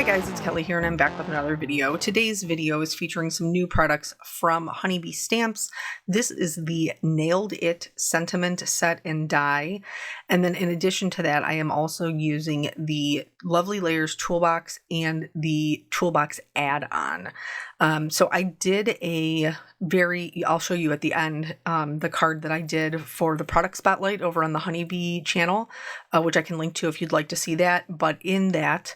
Hi guys, it's Kelly here and I'm back with another video. Today's video is featuring some new products from Honeybee Stamps. This is the Nailed It Sentiment Set and Die. And then in addition to that, I am also using the Lovely Layers Toolbox and the Toolbox add-on. So I did I'll show you at the end the card that I did for the product spotlight over on the Honeybee channel, which I can link to if you'd like to see that. But in that,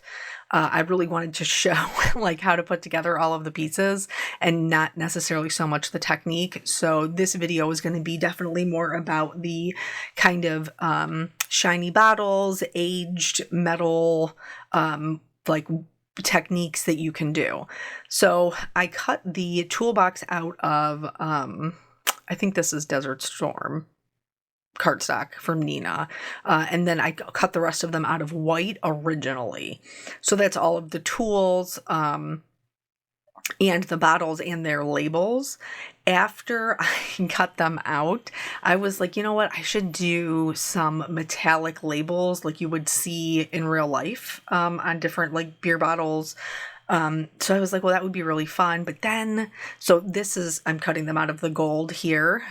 I really wanted to show like how to put together all of the pieces and not necessarily so much the technique. So this video is going to be definitely more about the kind of shiny bottles, aged metal, like techniques that you can do. So I cut the toolbox out of, I think this is Desert Storm cardstock from Nina, and then I cut the rest of them out of white originally. So that's all of the tools and the bottles and their labels. After I cut them out, I was like, you know what, I should do some metallic labels like you would see in real life on different like beer bottles. So I was like, well, that would be really fun. But then, I'm cutting them out of the gold here.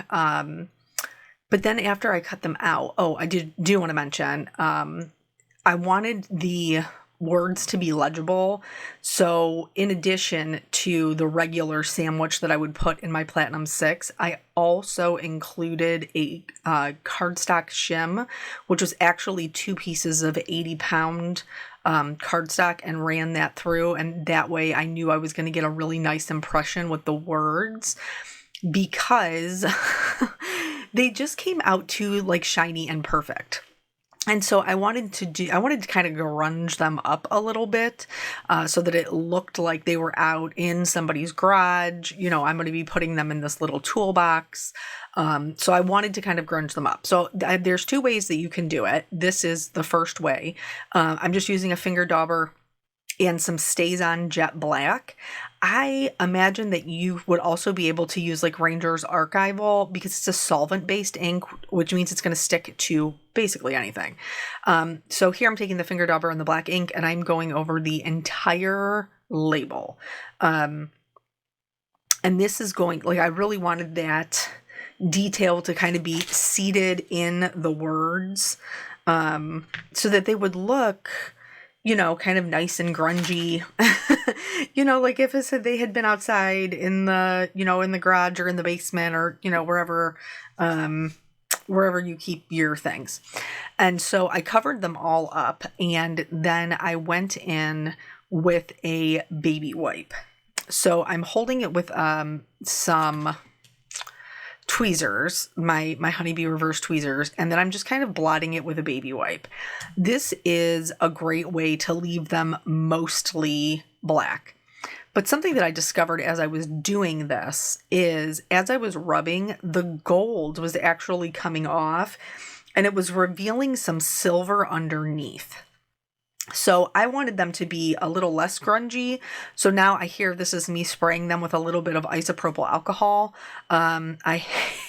But then after I cut them out, I do want to mention, I wanted the words to be legible. So in addition to the regular sandwich that I would put in my Platinum 6, I also included a cardstock shim, which was actually 2 pieces of 80-pound cardstock, and ran that through. And that way I knew I was going to get a really nice impression with the words, because they just came out too like shiny and perfect. And so I wanted to kind of grunge them up a little bit so that it looked like they were out in somebody's garage. You know, I'm going to be putting them in this little toolbox. So I wanted to kind of grunge them up. So there's 2 ways that you can do it. This is the first way. I'm just using a finger dauber and some StazOn Jet Black. I imagine that you would also be able to use like Ranger's Archival, because it's a solvent-based ink, which means it's going to stick to basically anything. So here I'm taking the finger dauber and the black ink, and I'm going over the entire label. And this is going, like, I really wanted that detail to kind of be seated in the words, so that they would look, you know, kind of nice and grungy. You know, like if it said they had been outside in the, you know, in the garage or in the basement, or, you know, wherever you keep your things. And so I covered them all up, and then I went in with a baby wipe. So I'm holding it with some tweezers, my Honeybee reverse tweezers, and then I'm just kind of blotting it with a baby wipe. This is a great way to leave them mostly black. But something that I discovered as I was doing this is, as I was rubbing, the gold was actually coming off, and it was revealing some silver underneath. So I wanted them to be a little less grungy. So now I hear this is me spraying them with a little bit of isopropyl alcohol. I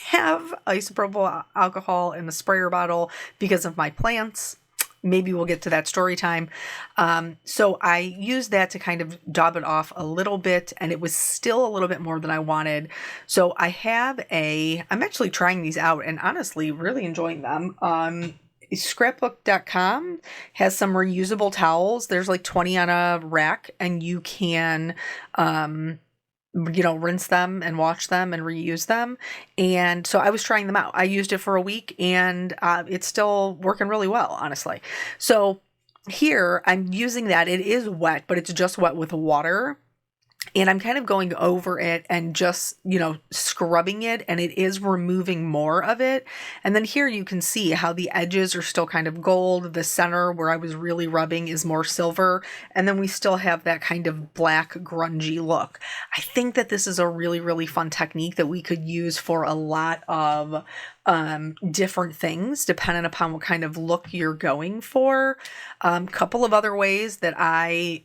have isopropyl alcohol in the sprayer bottle because of my plants. Maybe we'll get to that story time. So I used that to kind of daub it off a little bit, and it was still a little bit more than I wanted. So I'm actually trying these out and honestly really enjoying them. Scrapbook.com has some reusable towels. There's like 20 on a rack, and you can, rinse them and wash them and reuse them. And so I was trying them out. I used it for a week, and it's still working really well, honestly. So here I'm using that. It is wet, but it's just wet with water. And I'm kind of going over it and just, scrubbing it, and it is removing more of it. And then here you can see how the edges are still kind of gold. The center where I was really rubbing is more silver. And then we still have that kind of black grungy look. I think that this is a really, really fun technique that we could use for a lot of different things, depending upon what kind of look you're going for. Couple of other ways that I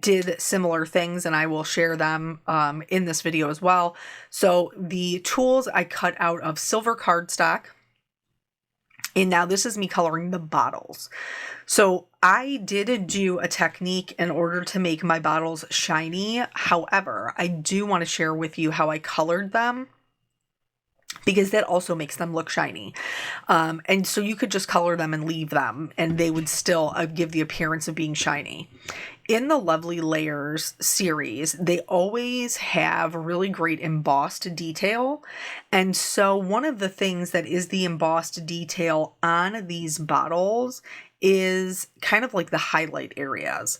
did similar things, and I will share them in this video as well. So the tools I cut out of silver cardstock, And now this is me coloring the bottles. So I did do a technique in order to make my bottles shiny. However, I do want to share with you how I colored them, because that also makes them look shiny. And so you could just color them and leave them, and they would still give the appearance of being shiny. In the Lovely Layers series, they always have really great embossed detail. And so one of the things that is the embossed detail on these bottles is kind of like the highlight areas.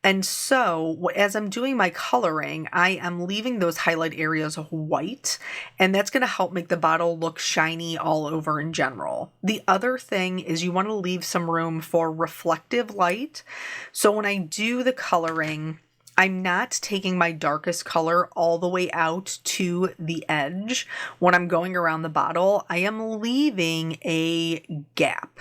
And so as I'm doing my coloring, I am leaving those highlight areas white, and that's going to help make the bottle look shiny all over in general. The other thing is you want to leave some room for reflective light. So when I do the coloring, I'm not taking my darkest color all the way out to the edge. When I'm going around the bottle, I am leaving a gap.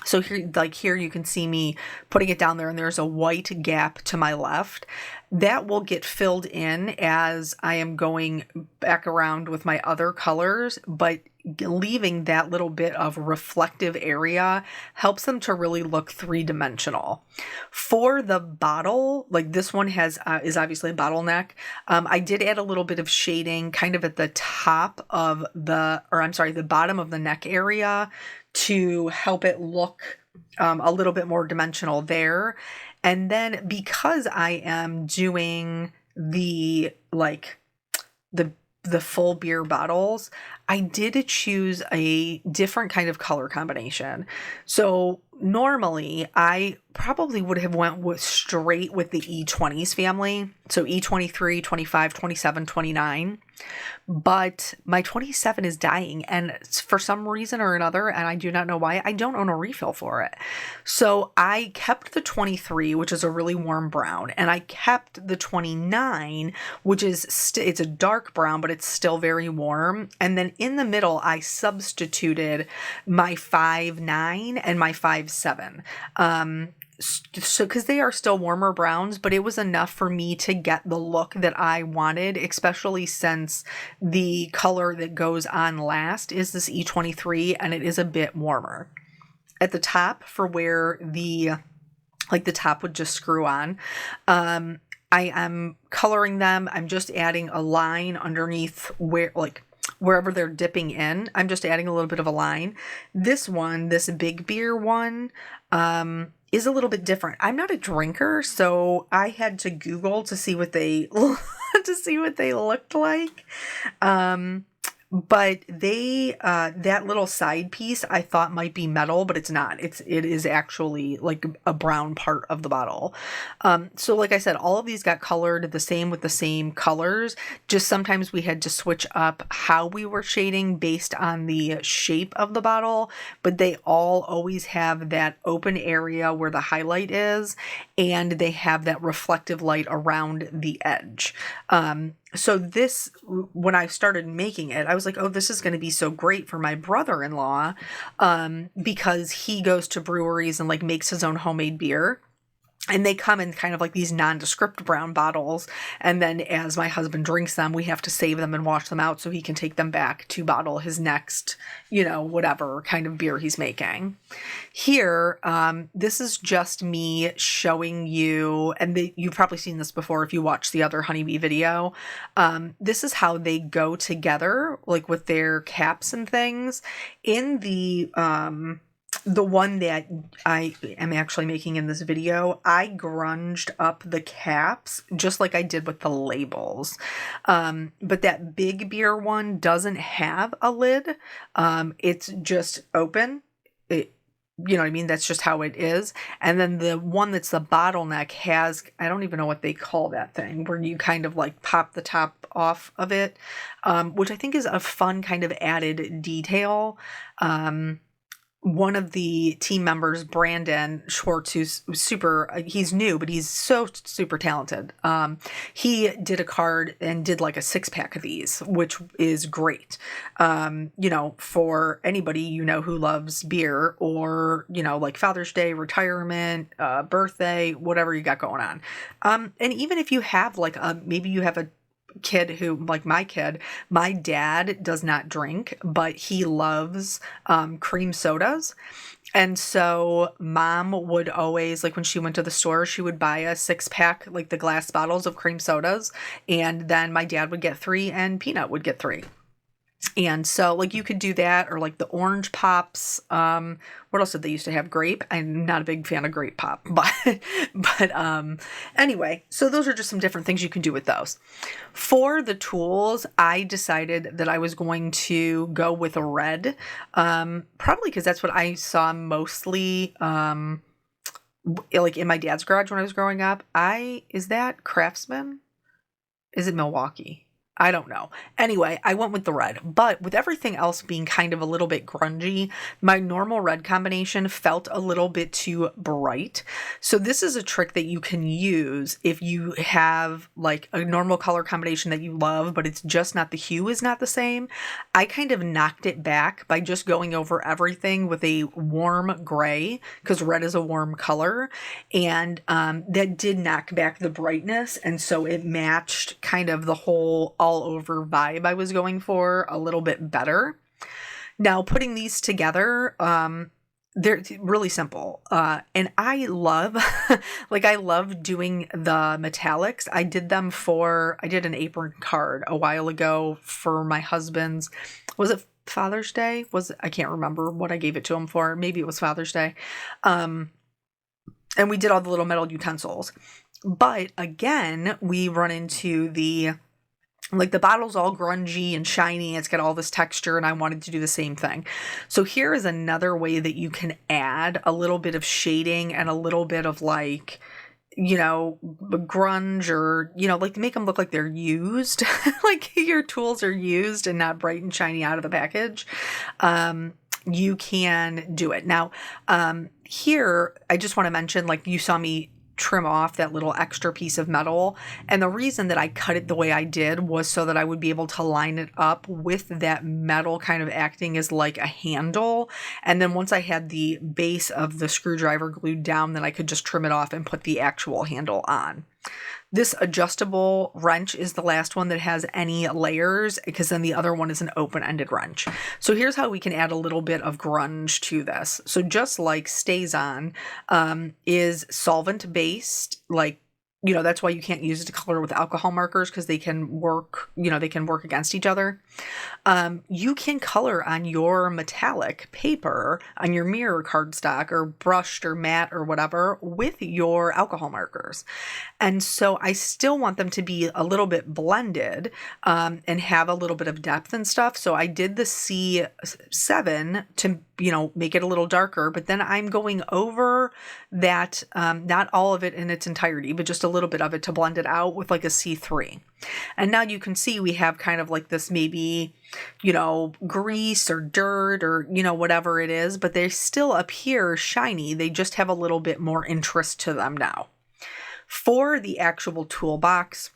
So here you can see me putting it down there, and there's a white gap to my left. That will get filled in as I am going back around with my other colors, but leaving that little bit of reflective area helps them to really look three-dimensional. For the bottle, like this one is obviously a bottleneck. I did add a little bit of shading kind of at the top of the bottom of the neck area to help it look a little bit more dimensional there. And then because I am doing the full beer bottles, I did choose a different kind of color combination. So normally I probably would have went straight with the E20s family. So E23, 25, 27, 29. But my 27 is dying, and for some reason or another, and I do not know why, I don't own a refill for it. So I kept the 23, which is a really warm brown, and I kept the 29, which is it's a dark brown, but it's still very warm. And then in the middle, I substituted my 5.9 and my 5.7. So because they are still warmer browns, but it was enough for me to get the look that I wanted, especially since the color that goes on last is this E23, and it is a bit warmer. At the top, for where the top would just screw on, I am coloring them. I'm just adding a line underneath wherever they're dipping in. I'm just adding a little bit of a line. This big beer one, is a little bit different. I'm not a drinker, so I had to Google to see what they looked like. But they that little side piece I thought might be metal, but it's not. It is actually like a brown part of the bottle. So like I said, all of these got colored the same with the same colors. Just sometimes we had to switch up how we were shading based on the shape of the bottle, but they all always have that open area where the highlight is, and they have that reflective light around the edge. So this, when I started making it, I was like, oh, this is going to be so great for my brother-in-law, because he goes to breweries and like makes his own homemade beer. And they come in kind of like these nondescript brown bottles. And then as my husband drinks them, we have to save them and wash them out so he can take them back to bottle his next, whatever kind of beer he's making. Here, this is just me showing you, and you've probably seen this before if you watch the other honeybee video. This is how they go together, like with their caps and things. In the one that I am actually making in this video, I grunged up the caps just like I did with the labels. But that big beer one doesn't have a lid. It's just open. You know what I mean? That's just how it is. And then the one that's the bottleneck has, I don't even know what they call that thing, where you kind of like pop the top off of it, which I think is a fun kind of added detail. One of the team members, Brandon Schwartz, who's he's new, but he's so super talented. He did a card and did like a 6-pack of these, which is great. For anybody, who loves beer, or, like Father's Day, retirement, birthday, whatever you got going on. And even if you have maybe you have kid who, like my kid, my dad does not drink, but he loves cream sodas. And so mom would always, like when she went to the store, she would buy a 6-pack, like the glass bottles of cream sodas. And then my dad would get 3 and Peanut would get 3. And so like you could do that, or like the orange pops. What else did they used to have? Grape. I'm not a big fan of grape pop, but anyway, so those are just some different things you can do with those. For the tools, I decided that I was going to go with a red, probably because that's what I saw mostly, like in my dad's garage when I was growing up. Is that Craftsman? Is it Milwaukee? I don't know. Anyway, I went with the red, but with everything else being kind of a little bit grungy, my normal red combination felt a little bit too bright. So this is a trick that you can use if you have like a normal color combination that you love, but it's just not, the hue is not the same. I kind of knocked it back by just going over everything with a warm gray, because red is a warm color, and that did knock back the brightness, and so it matched kind of the whole all over vibe I was going for a little bit better. Now putting these together, they're really simple. And I love, like I love doing the metallics. I did an apron card a while ago for my husband's, was it Father's Day? I can't remember what I gave it to him for. Maybe it was Father's Day. And we did all the little metal utensils. But again, we run into the bottle's all grungy and shiny. It's got all this texture, and I wanted to do the same thing. So here is another way that you can add a little bit of shading and a little bit of like, grunge, or, like to make them look like they're used, like your tools are used and not bright and shiny out of the package. You can do it. Now, here, I just want to mention, like you saw me trim off that little extra piece of metal. And the reason that I cut it the way I did was so that I would be able to line it up with that metal kind of acting as like a handle. And then once I had the base of the screwdriver glued down, then I could just trim it off and put the actual handle on. This adjustable wrench is the last one that has any layers, because then the other one is an open-ended wrench. So here's how we can add a little bit of grunge to this. So just like StazOn is solvent-based, like, that's why you can't use it to color with alcohol markers, because they can work against each other. You can color on your metallic paper, on your mirror cardstock or brushed or matte or whatever, with your alcohol markers. And so I still want them to be a little bit blended and have a little bit of depth and stuff. So I did the C7 to, make it a little darker, but then I'm going over that, not all of it in its entirety, but just a little bit of it to blend it out with like a C3. And now you can see we have kind of like this maybe, grease or dirt or, whatever it is, but they still appear shiny. They just have a little bit more interest to them now. For the actual toolbox,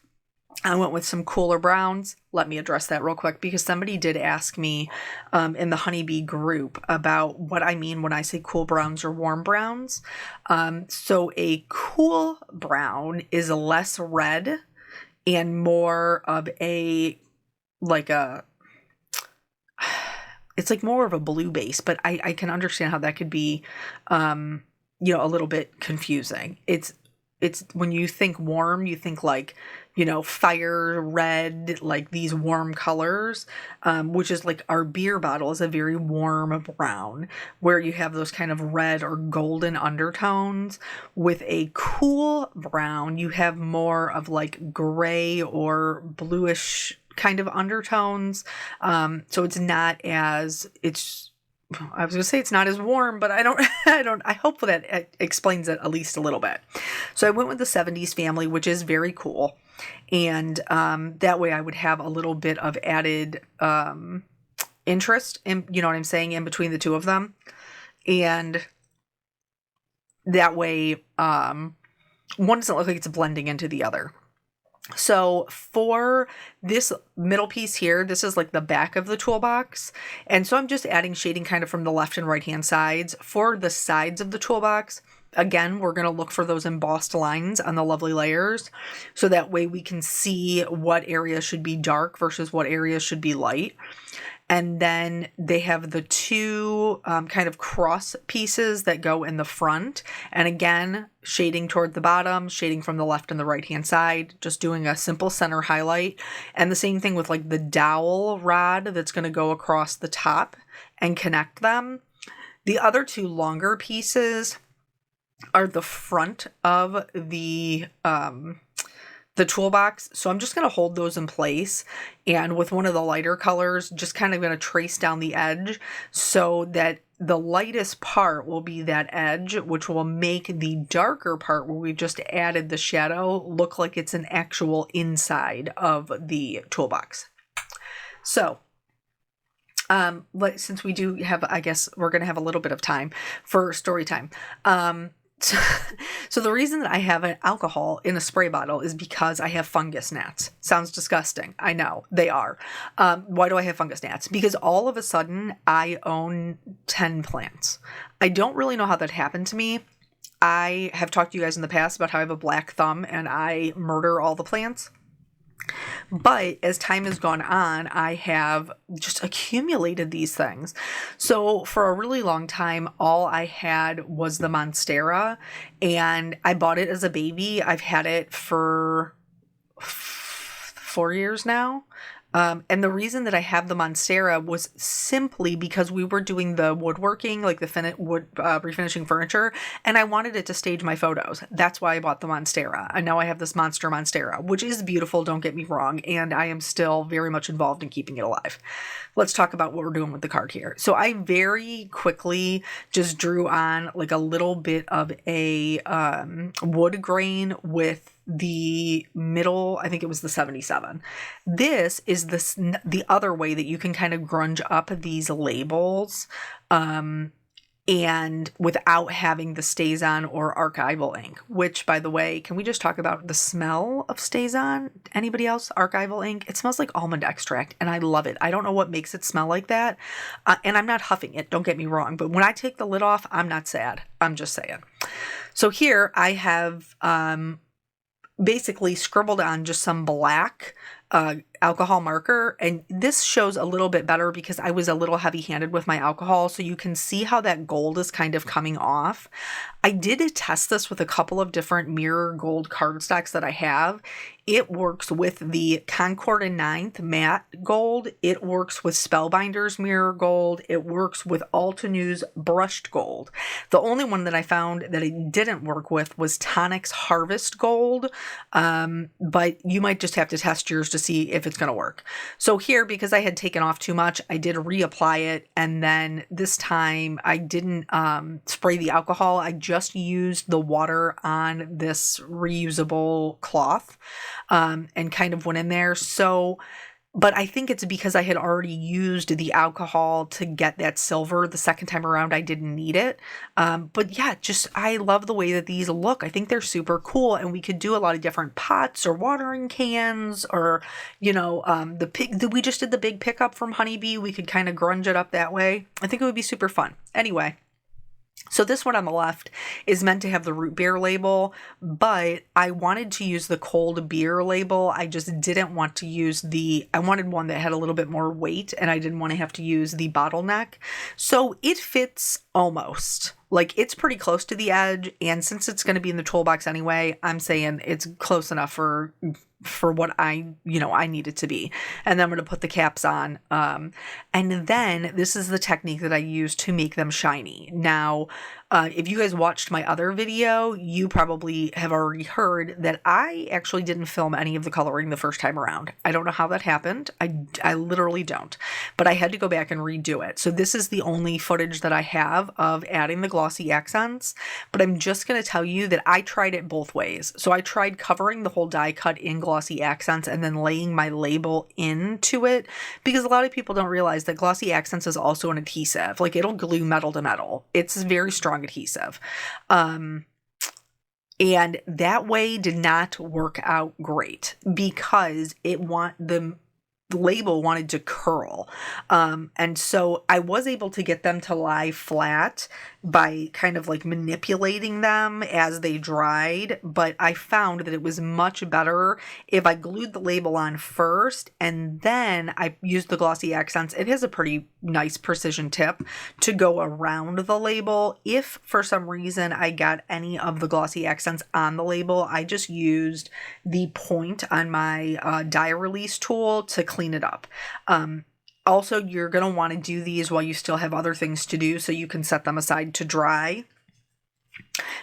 I went with some cooler browns. Let me address that real quick, because somebody did ask me in the honeybee group about what I mean when I say cool browns or warm browns. So a cool brown is less red and more of it's like more of a blue base, but I can understand how that could be, a little bit confusing. It's when you think warm, you think like, fire red, like these warm colors, which is like our beer bottle is a very warm brown, where you have those kind of red or golden undertones. With a cool brown, you have more of like gray or bluish kind of undertones. So it's not as, I was going to say it's not as warm, but I hope that it explains it at least a little bit. So I went with the 70s family, which is very cool. And that way I would have a little bit of added interest in, what I'm saying, in between the two of them. And that way one doesn't look like it's blending into the other. So for this middle piece here, this is like the back of the toolbox. And so I'm just adding shading kind of from the left and right hand sides. For the sides of the toolbox, again, we're going to look for those embossed lines on the lovely layers. So that way we can see what area should be dark versus what area should be light. And then they have the two kind of cross pieces that go in the front. And again, shading toward the bottom, shading from the left and the right hand side, just doing a simple center highlight. And the same thing with like the dowel rod that's going to go across the top and connect them. The other two longer pieces are the front of the toolbox. So I'm just going to hold those in place, and with one of the lighter colors, just kind of going to trace down the edge so that the lightest part will be that edge, which will make the darker part where we've just added the shadow look like it's an actual inside of the toolbox. So since we do have, I guess we're going to have a little bit of time for story time. So the reason that I have an alcohol in a spray bottle is because I have fungus gnats. Sounds disgusting. I know, they are. Why do I have fungus gnats? Because all of a sudden I own 10 plants. I don't really know how that happened to me. I have talked to you guys in the past about how I have a black thumb and I murder all the plants. But as time has gone on, I have just accumulated these things. So for a really long time, all I had was the Monstera, and I bought it as a baby. I've had it for 4 years now. And the reason that I have the Monstera was simply because we were doing the woodworking, like the refinishing furniture, and I wanted it to stage my photos. That's why I bought the Monstera. And now I have this monster Monstera, which is beautiful, don't get me wrong, and I am still very much involved in keeping it alive. Let's talk about what we're doing with the card here. So I very quickly just drew on like a little bit of a wood grain with the middle, I think it was the 77. This is the other way that you can kind of grunge up these labels and without having the StazOn or archival ink, which, by the way, can we just talk about the smell of StazOn? Anybody else? Archival ink? It smells like almond extract, and I love it. I don't know what makes it smell like that, and I'm not huffing it, don't get me wrong, but when I take the lid off, I'm not sad. I'm just saying. So here I have basically scribbled on just some black alcohol marker, and this shows a little bit better because I was a little heavy-handed with my alcohol, so you can see how that gold is kind of coming off. I did test this with a couple of different mirror gold cardstocks that I have. It works with the Concord and Ninth matte gold. It works with Spellbinder's mirror gold. It works with Altenews brushed gold. The only one that I found that it didn't work with was Tonic's Harvest gold, but you might just have to test yours to see if it's going to work. So here, because I had taken off too much, I did reapply it, and then this time I didn't spray the alcohol. I just used the water on this reusable cloth and kind of went in there. So, but I think it's because I had already used the alcohol to get that silver. The second time around, I didn't need it. But yeah, just, I love the way that these look. I think they're super cool, and we could do a lot of different pots or watering cans, or, you know, we just did the big pickup from Honeybee. We could kind of grunge it up that way. I think it would be super fun. Anyway. So this one on the left is meant to have the root beer label, but I wanted to use the cold beer label. I just didn't want to use I wanted one that had a little bit more weight, and I didn't want to have to use the bottleneck. So it fits almost. Like, it's pretty close to the edge, and since it's going to be in the toolbox anyway, I'm saying it's close enough for what I need it to be. And then I'm going to put the caps on. And then this is the technique that I use to make them shiny. Now, if you guys watched my other video, you probably have already heard that I actually didn't film any of the coloring the first time around. I don't know how that happened. I literally don't. But I had to go back and redo it. So this is the only footage that I have of adding the glossy accents. But I'm just going to tell you that I tried it both ways. So I tried covering the whole die cut in glossy accents and then laying my label into it, because a lot of people don't realize that glossy accents is also an adhesive. Like, it'll glue metal to metal. It's very strong adhesive. And that way did not work out great because the label wanted to curl. And so I was able to get them to lie flat by kind of like manipulating them as they dried. But I found that it was much better if I glued the label on first and then I used the glossy accents. It has a pretty nice precision tip to go around the label. If for some reason I got any of the glossy accents on the label, I just used the point on my dye release tool to clean it up. Also, you're going to want to do these while you still have other things to do so you can set them aside to dry,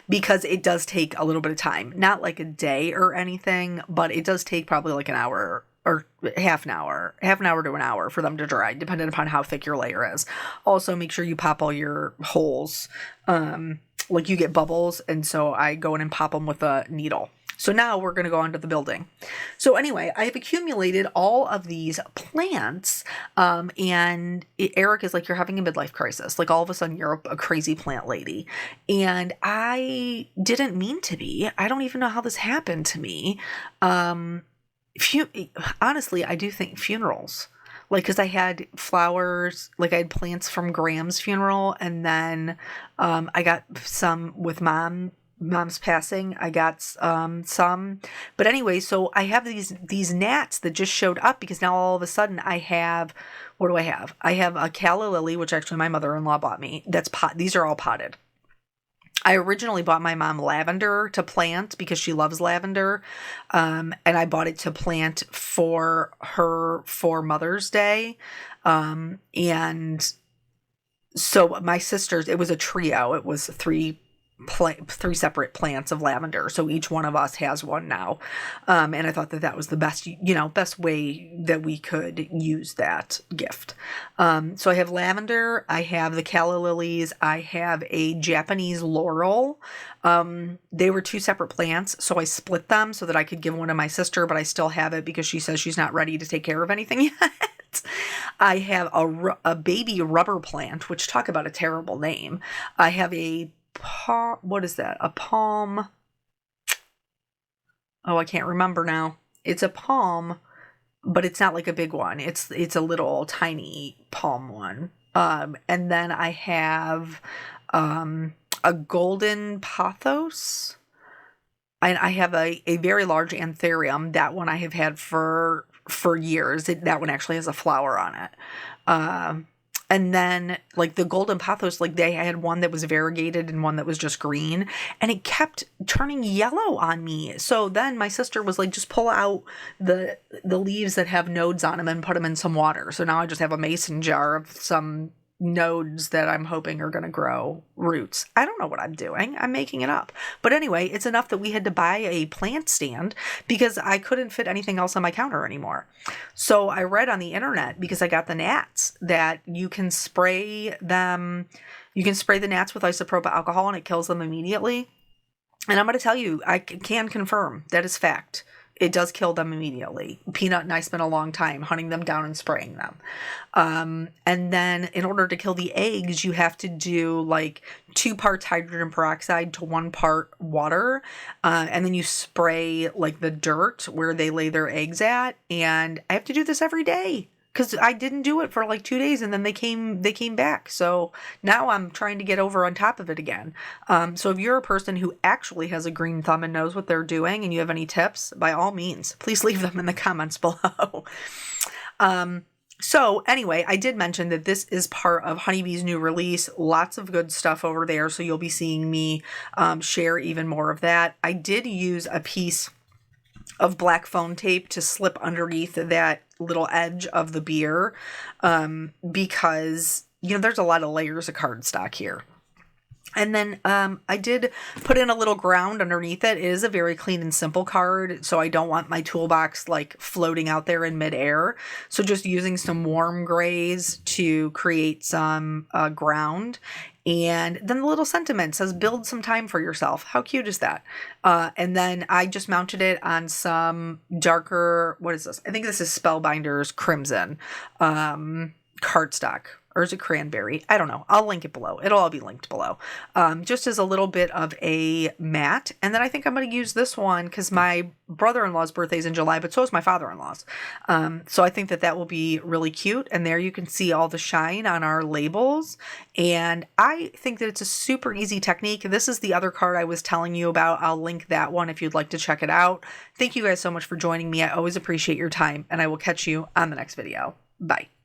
because it does take a little bit of time. Not like a day or anything, but it does take probably like an hour or half an hour to an hour for them to dry, depending upon how thick your layer is. Also, make sure you pop all your holes. Like you get bubbles, and so I go in and pop them with a needle. So now we're going to go on to the building. So anyway, I have accumulated all of these plants, and Eric is like, you're having a midlife crisis. Like all of a sudden you're a crazy plant lady. And I didn't mean to be. I don't even know how this happened to me. Honestly, I do think funerals. Like, because I had flowers, like I had plants from Graham's funeral, and then I got some with mom's passing. I got some, but anyway, so I have these gnats that just showed up because now all of a sudden I have, what do I have? I have a calla lily, which actually my mother-in-law bought me. These are all potted. I originally bought my mom lavender to plant because she loves lavender, and I bought it to plant for her for Mother's Day, and so my sisters, it was a trio. It was three separate plants of lavender. So each one of us has one now. And I thought that was the best way that we could use that gift. So I have lavender, I have the calla lilies, I have a Japanese laurel. They were two separate plants, so I split them so that I could give one to my sister, but I still have it because she says she's not ready to take care of anything yet. I have a baby rubber plant, which, talk about a terrible name. I have what is that? A palm. Oh, I can't remember now. It's a palm, but it's not like a big one. It's a little tiny palm one. And then I have a golden pothos. And I have a very large anthurium. That one I have had for years. That one actually has a flower on it. And then, like, the golden pothos, like, they had one that was variegated and one that was just green, and it kept turning yellow on me. So then my sister was like, just pull out the leaves that have nodes on them and put them in some water. So now I just have a mason jar of some nodes that I'm hoping are going to grow roots. I don't know what I'm doing. I'm making it up. But anyway, it's enough that we had to buy a plant stand because I couldn't fit anything else on my counter anymore. So I read on the internet, because I got the gnats, that you can spray them. You can spray the gnats with isopropyl alcohol and it kills them immediately. And I'm going to tell you, I can confirm that is fact. It does kill them immediately. Peanut and I spent a long time hunting them down and spraying them. And then in order to kill the eggs, you have to do like 2 parts hydrogen peroxide to 1 part water. And then you spray like the dirt where they lay their eggs at. And I have to do this every day, because I didn't do it for like 2 days and then they came back. So now I'm trying to get over on top of it again. So if you're a person who actually has a green thumb and knows what they're doing and you have any tips, by all means, please leave them in the comments below. So anyway, I did mention that this is part of Honeybee's new release. Lots of good stuff over there. So you'll be seeing me share even more of that. I did use a piece of black phone tape to slip underneath that little edge of the beer, because, there's a lot of layers of cardstock here. And then I did put in a little ground underneath it. It is a very clean and simple card, so I don't want my toolbox like floating out there in midair. So just using some warm grays to create some ground. And then the little sentiment says, build some time for yourself. How cute is that? And then I just mounted it on some darker, what is this? I think this is Spellbinders Crimson cardstock. or is it cranberry? I don't know. I'll link it below. It'll all be linked below. Just as a little bit of a matte. And then I think I'm going to use this one because my brother-in-law's birthday is in July, but so is my father-in-law's. So I think that that will be really cute. And there you can see all the shine on our labels. And I think that it's a super easy technique. This is the other card I was telling you about. I'll link that one if you'd like to check it out. Thank you guys so much for joining me. I always appreciate your time, and I will catch you on the next video. Bye.